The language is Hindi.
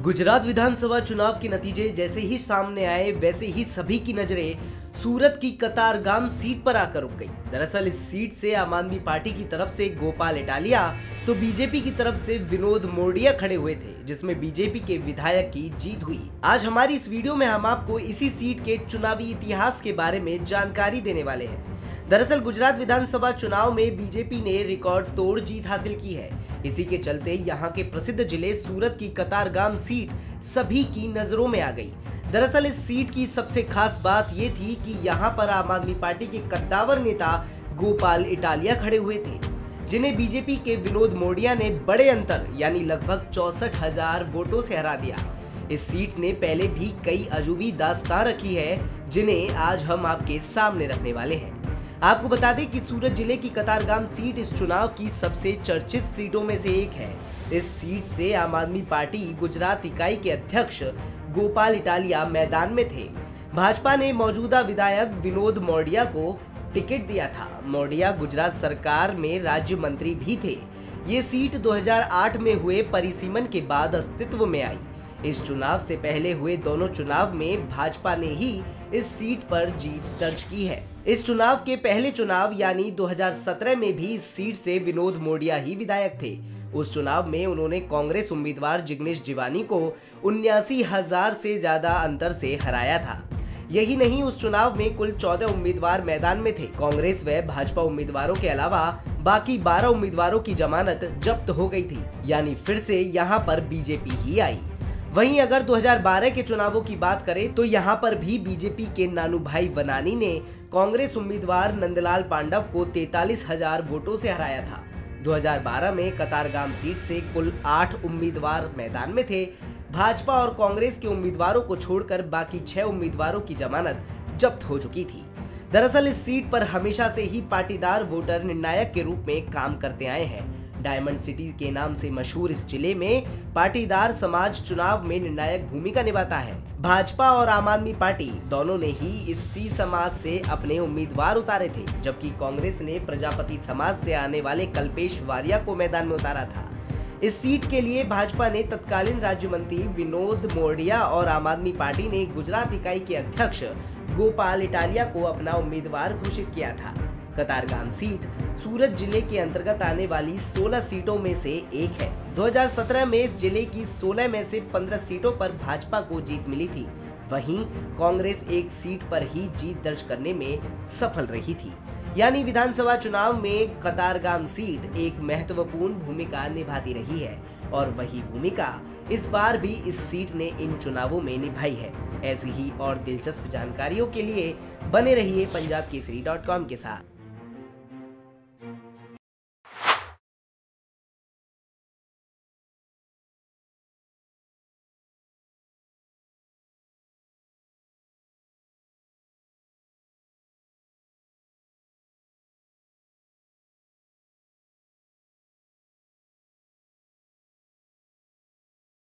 गुजरात विधानसभा चुनाव के नतीजे जैसे ही सामने आए वैसे ही सभी की नजरें सूरत की कतारगाम सीट पर आकर रुक गई। दरअसल इस सीट से आम आदमी पार्टी की तरफ से गोपाल इटालिया तो बीजेपी की तरफ से विनोद मोरडिया खड़े हुए थे, जिसमें बीजेपी के विधायक की जीत हुई। आज हमारी इस वीडियो में हम आपको इसी सीट के चुनावी इतिहास के बारे में जानकारी देने वाले हैं। दरअसल गुजरात विधानसभा चुनाव में बीजेपी ने रिकॉर्ड तोड़ जीत हासिल की है। इसी के चलते यहाँ के प्रसिद्ध जिले सूरत की कतारगाम सीट सभी की नजरों में आ गई। दरअसल इस सीट की सबसे खास बात ये थी कि यहाँ पर आम आदमी पार्टी के कद्दावर नेता गोपाल इटालिया खड़े हुए थे, जिन्हें बीजेपी के विनोद मोरडिया ने बड़े अंतर यानी लगभग 64,000 वोटों से हरा दिया। इस सीट ने पहले भी कई अजूबी दास्तां रखी है, जिन्हें आज हम आपके सामने रखने वाले हैं। आपको बता दें कि सूरत जिले की कतारगाम सीट इस चुनाव की सबसे चर्चित सीटों में से एक है। इस सीट से आम आदमी पार्टी गुजरात इकाई के अध्यक्ष गोपाल इटालिया मैदान में थे। भाजपा ने मौजूदा विधायक विनोद मोरडिया को टिकट दिया था। मोरडिया गुजरात सरकार में राज्य मंत्री भी थे। ये सीट 2008 में हुए परिसीमन के बाद अस्तित्व में आई। इस चुनाव से पहले हुए दोनों चुनाव में भाजपा ने ही इस सीट पर जीत दर्ज की है। इस चुनाव के पहले चुनाव यानी 2017 में भी इस सीट से विनोद मोरडिया ही विधायक थे। उस चुनाव में उन्होंने कांग्रेस उम्मीदवार जिग्नेश जिवानी को 79,000 से ज्यादा अंतर से हराया था। यही नहीं, उस चुनाव में कुल 14 उम्मीदवार मैदान में थे। कांग्रेस व भाजपा उम्मीदवारों के अलावा बाकी 12 उम्मीदवारों की जमानत जब्त हो गई थी, यानी फिर से यहाँ पर बीजेपी ही आई। वहीं अगर 2012 के चुनावों की बात करें तो यहाँ पर भी बीजेपी के नानूभाई वनानी ने कांग्रेस उम्मीदवार नंदलाल पांडव को 43,000 वोटों से हराया था। 2012 में कतारगाम सीट से कुल 8 उम्मीदवार मैदान में थे। भाजपा और कांग्रेस के उम्मीदवारों को छोड़कर बाकी 6 उम्मीदवारों की जमानत जब्त हो चुकी थी। दरअसल इस सीट पर हमेशा से ही पाटीदार वोटर निर्णायक के रूप में काम करते आए हैं। डायमंड सिटी के नाम से मशहूर इस जिले में पाटीदार समाज चुनाव में निर्णायक भूमिका निभाता है। भाजपा और आम आदमी पार्टी दोनों ने ही इस सी समाज से अपने उम्मीदवार उतारे थे, जबकि कांग्रेस ने प्रजापति समाज से आने वाले कल्पेश वारिया को मैदान में उतारा था। इस सीट के लिए भाजपा ने तत्कालीन राज्य मंत्री विनोद मोरडिया और आम आदमी पार्टी ने गुजरात इकाई के अध्यक्ष गोपाल इटालिया को अपना उम्मीदवार घोषित किया था। कतारगाम सीट सूरत जिले के अंतर्गत आने वाली 16 सीटों में से एक है। 2017 में इस जिले की 16 में से 15 सीटों पर भाजपा को जीत मिली थी। वहीं कांग्रेस एक सीट पर ही जीत दर्ज करने में सफल रही थी। यानी विधानसभा चुनाव में कतारगाम सीट एक महत्वपूर्ण भूमिका निभाती रही है और वही भूमिका इस बार भी इस सीट ने इन चुनावों में निभाई है। ऐसी ही और दिलचस्प जानकारियों के लिए बने रहिए पंजाबकेसरी.com के साथ।